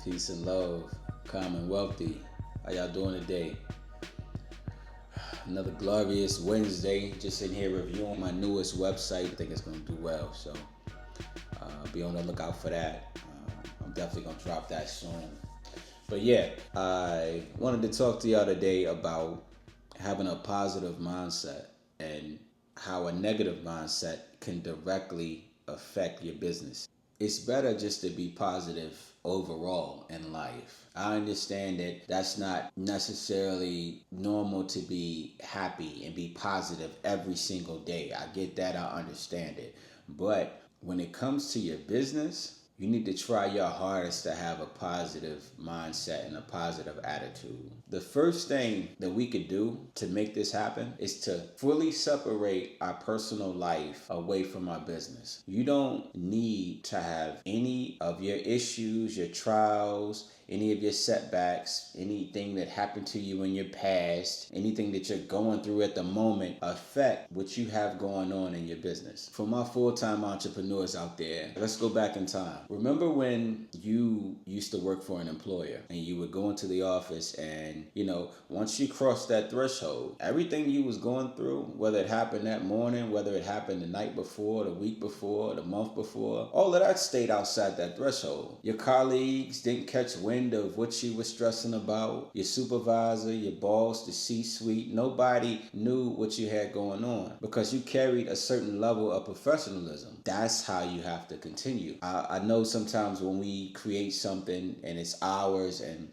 Peace and love. Calm and wealthy. How y'all doing today? Another glorious Wednesday. Just in here reviewing my newest website. I think it's going to do well. So be on the lookout for that. I'm definitely going to drop that soon. But yeah, I wanted to talk to y'all today about having a positive mindset and how a negative mindset can directly affect your business. It's better just to be positive overall in life. I understand that that's not necessarily normal to be happy and be positive every single day. I get that, I understand it. But when it comes to your business, you need to try your hardest to have a positive mindset and a positive attitude. The first thing that we could do to make this happen is to fully separate our personal life away from our business. You don't need to have any of your issues, your trials, any of your setbacks, anything that happened to you in your past, anything that you're going through at the moment affect what you have going on in your business. For my full-time entrepreneurs out there, let's go back in time. Remember when you used to work for an employer and you would go into the office and, once you crossed that threshold, everything you was going through, whether it happened that morning, whether it happened the night before, the week before, the month before, all of that stayed outside that threshold. Your colleagues didn't catch wind of what you were stressing about. Your supervisor, your boss, the C-suite, nobody knew what you had going on because you carried a certain level of professionalism. That's how you have to continue. I know sometimes when we create something and it's ours and,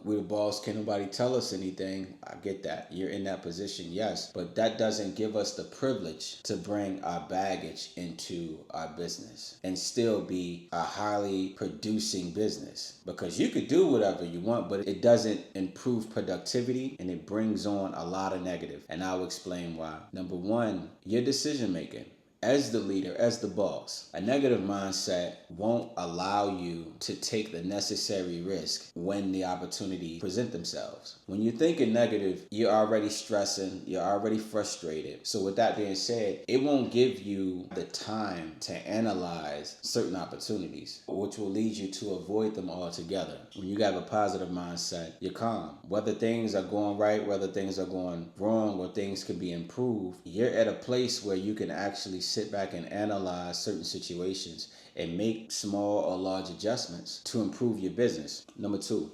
we're the boss, can't nobody tell us anything. I get that. You're in that position, yes. But that doesn't give us the privilege to bring our baggage into our business and still be a highly producing business. Because you could do whatever you want, but it doesn't improve productivity and it brings on a lot of negative. And I'll explain why. Number one, your decision making. As the leader, as the boss, a negative mindset won't allow you to take the necessary risk when the opportunity present themselves. When you're thinking negative, you're already stressing, you're already frustrated. So with that being said, it won't give you the time to analyze certain opportunities, which will lead you to avoid them altogether. When you have a positive mindset, you're calm. Whether things are going right, whether things are going wrong, or things can be improved, you're at a place where you can actually sit back and analyze certain situations and make small or large adjustments to improve your business. Number two,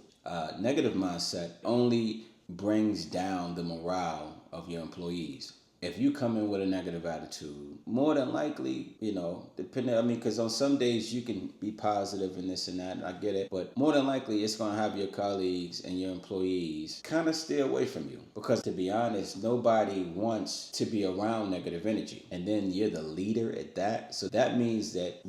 negative mindset only brings down the morale of your employees. If you come in with a negative attitude, more than likely, because on some days you can be positive and this and that, and I get it, but more than likely it's going to have your colleagues and your employees kind of stay away from you. Because to be honest, nobody wants to be around negative energy. And then you're the leader at that. So that means that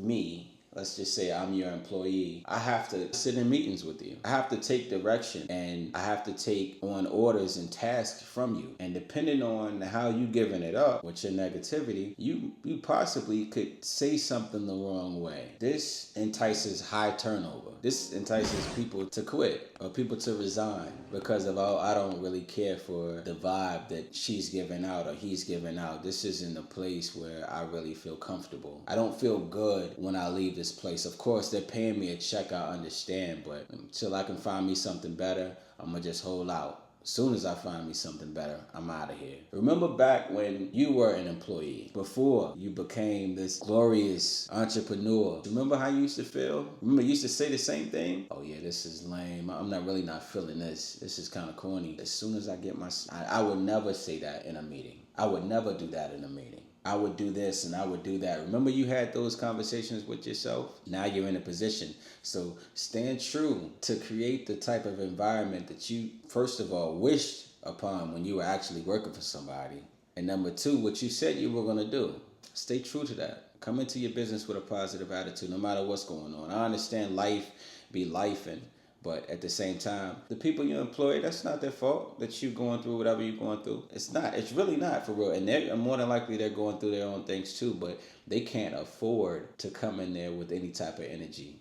let's just say I'm your employee, I have to sit in meetings with you. I have to take direction and I have to take on orders and tasks from you. And depending on how you giving it up with your negativity, you possibly could say something the wrong way. This entices high turnover. This entices people to quit or people to resign because of, I don't really care for the vibe that she's giving out or he's giving out. This isn't a place where I really feel comfortable. I don't feel good when I leave this place. Of course, they're paying me a check, I understand, but until I can find me something better, I'm gonna just hold out. As soon as I find me something better, I'm out of here. Remember back when you were an employee, before you became this glorious entrepreneur. Remember how you used to feel? Remember you used to say the same thing? Oh yeah, this is lame. I'm not feeling this. This is kind of corny. As soon as I get I would never say that in a meeting. I would never do that in a meeting. I would do this and I would do that. Remember you had those conversations with yourself? Now you're in a position. So stand true to create the type of environment that you, first of all, wished upon when you were actually working for somebody. And number two, what you said you were going to do. Stay true to that. Come into your business with a positive attitude no matter what's going on. I understand life be lifing. But at the same time, the people you employ, that's not their fault that you're going through whatever you're going through. It's not. It's really not, for real. And they're more than likely they're going through their own things too, but they can't afford to come in there with any type of energy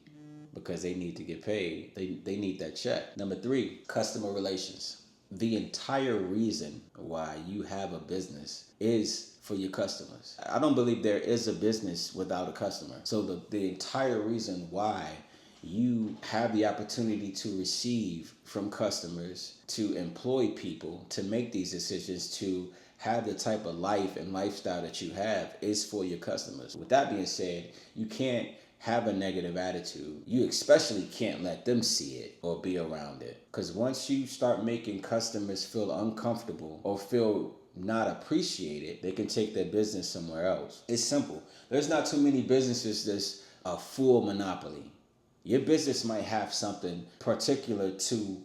because they need to get paid. They need that check. Number three, customer relations. The entire reason why you have a business is for your customers. I don't believe there is a business without a customer. So the entire reason why you have the opportunity to receive from customers, to employ people, to make these decisions, to have the type of life and lifestyle that you have is for your customers. With that being said, you can't have a negative attitude. You especially can't let them see it or be around it. Because once you start making customers feel uncomfortable or feel not appreciated, they can take their business somewhere else. It's simple. There's not too many businesses that's a full monopoly. Your business might have something particular to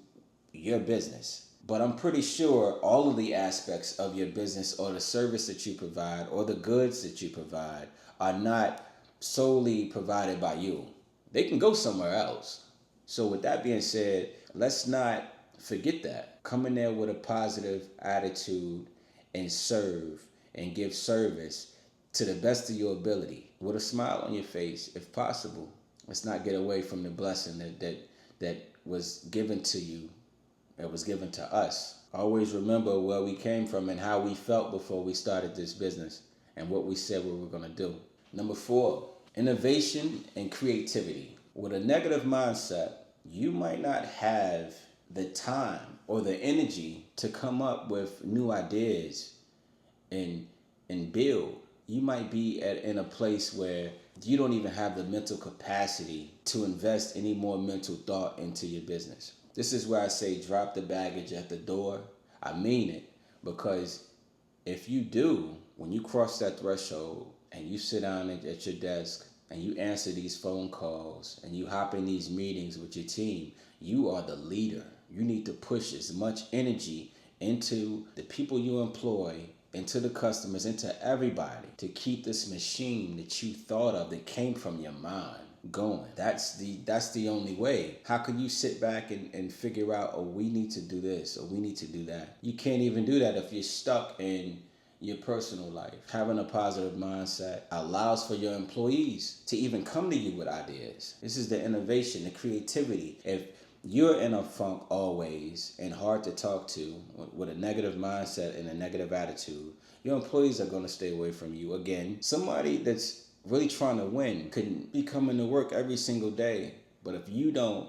your business, but I'm pretty sure all of the aspects of your business or the service that you provide or the goods that you provide are not solely provided by you. They can go somewhere else. So with that being said, let's not forget that. Come in there with a positive attitude and serve and give service to the best of your ability with a smile on your face if possible. Let's not get away from the blessing that was given to you, that was given to us. Always remember where we came from and how we felt before we started this business and what we said we were going to do. Number 4, innovation and creativity. With a negative mindset, you might not have the time or the energy to come up with new ideas and build. You might be in a place where you don't even have the mental capacity to invest any more mental thought into your business. This is where I say drop the baggage at the door. I mean it, because if you do, when you cross that threshold and you sit down at your desk and you answer these phone calls and you hop in these meetings with your team, you are the leader. You need to push as much energy into the people you employ, into the customers, into everybody to keep this machine that you thought of, that came from your mind, going. That's the only way. How can you sit back and figure out, oh, we need to do this or we need to do that? You can't even do that if you're stuck in your personal life. Having a positive mindset allows for your employees to even come to you with ideas. This is the innovation, the creativity. If you're in a funk always and hard to talk to with a negative mindset and a negative attitude, your employees are going to stay away from you. Again, somebody that's really trying to win can be coming to work every single day, but if you don't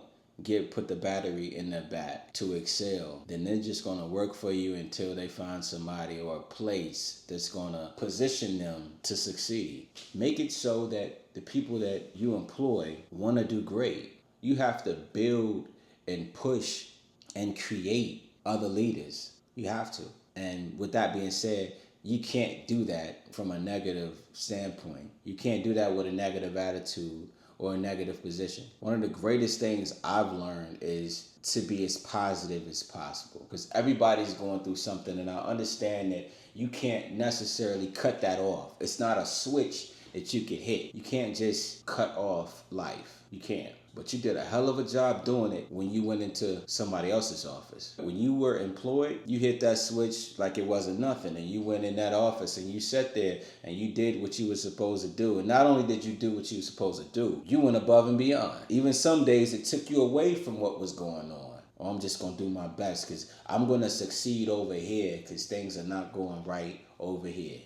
put the battery in their back to excel, then they're just going to work for you until they find somebody or a place that's going to position them to succeed. Make it so that the people that you employ want to do great. You have to build and push and create other leaders. You have to. And with that being said, you can't do that from a negative standpoint. You can't do that with a negative attitude or a negative position. One of the greatest things I've learned is to be as positive as possible, because everybody's going through something, and I understand that you can't necessarily cut that off. It's not a switch that you can hit. You can't just cut off life. You can't. But you did a hell of a job doing it when you went into somebody else's office. When you were employed, you hit that switch like it wasn't nothing, and you went in that office and you sat there and you did what you were supposed to do. And not only did you do what you were supposed to do, you went above and beyond. Even some days it took you away from what was going on. Oh, I'm just going to do my best because I'm going to succeed over here because things are not going right over here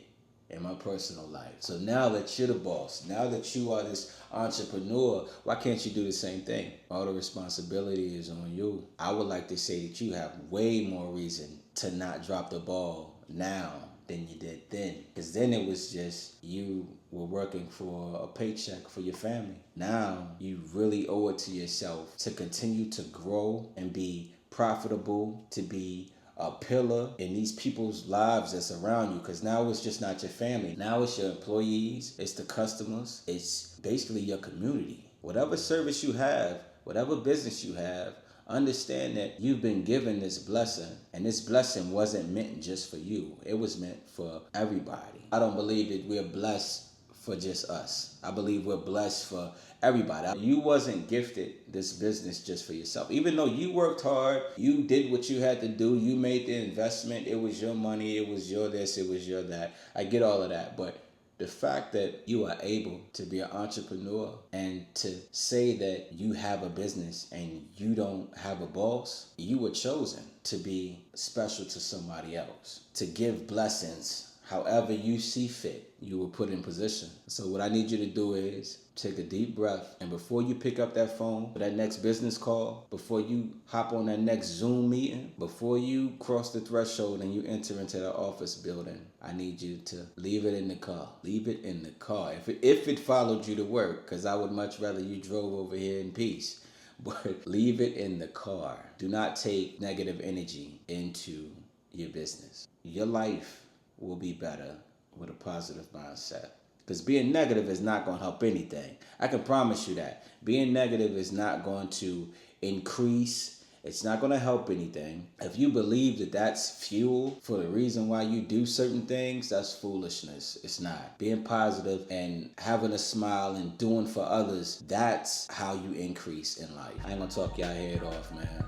in my personal life. So now that you're the boss, now that you are this entrepreneur, why can't you do the same thing? All the responsibility is on you. I would like to say that you have way more reason to not drop the ball now than you did then. Because then it was just you were working for a paycheck for your family. Now you really owe it to yourself to continue to grow and be profitable, to be a pillar in these people's lives that's around you, because now it's just not your family. Now it's your employees, it's the customers, it's basically your community. Whatever service you have, whatever business you have, understand that you've been given this blessing, and this blessing wasn't meant just for you. It was meant for everybody. I don't believe that we're blessed for just us. I believe we're blessed for everybody. You wasn't gifted this business just for yourself. Even though you worked hard, you did what you had to do, you made the investment, it was your money, it was your this, it was your that. I get all of that, but the fact that you are able to be an entrepreneur and to say that you have a business and you don't have a boss, you were chosen to be special to somebody else, to give blessings However you see fit, you will put in position. So what I need you to do is take a deep breath, and before you pick up that phone for that next business call, before you hop on that next Zoom meeting, before you cross the threshold and you enter into the office building, I need you to leave it in the car. Leave it in the car. If it followed you to work, because I would much rather you drove over here in peace. But leave it in the car. Do not take negative energy into your business. Your life will be better with a positive mindset. Because being negative is not going to help anything. I can promise you that. Being negative is not going to increase. It's not going to help anything. If you believe that that's fuel for the reason why you do certain things, that's foolishness. It's not. Being positive and having a smile and doing for others, that's how you increase in life. I ain't going to talk y'all head off, man.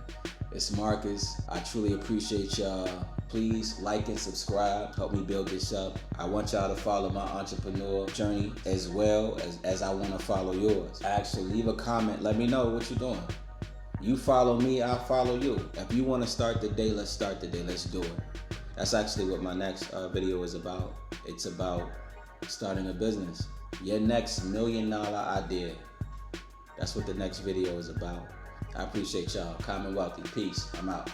It's Marcus. I truly appreciate y'all. Please like and subscribe. Help me build this up. I want y'all to follow my entrepreneur journey as well as I want to follow yours. Actually, leave a comment. Let me know what you're doing. You follow me, I'll follow you. If you want to start the day, let's start the day. Let's do it. That's actually what my next video is about. It's about starting a business. Your next $1 million idea. That's what the next video is about. I appreciate y'all. Calm and Wealthy. Peace. I'm out.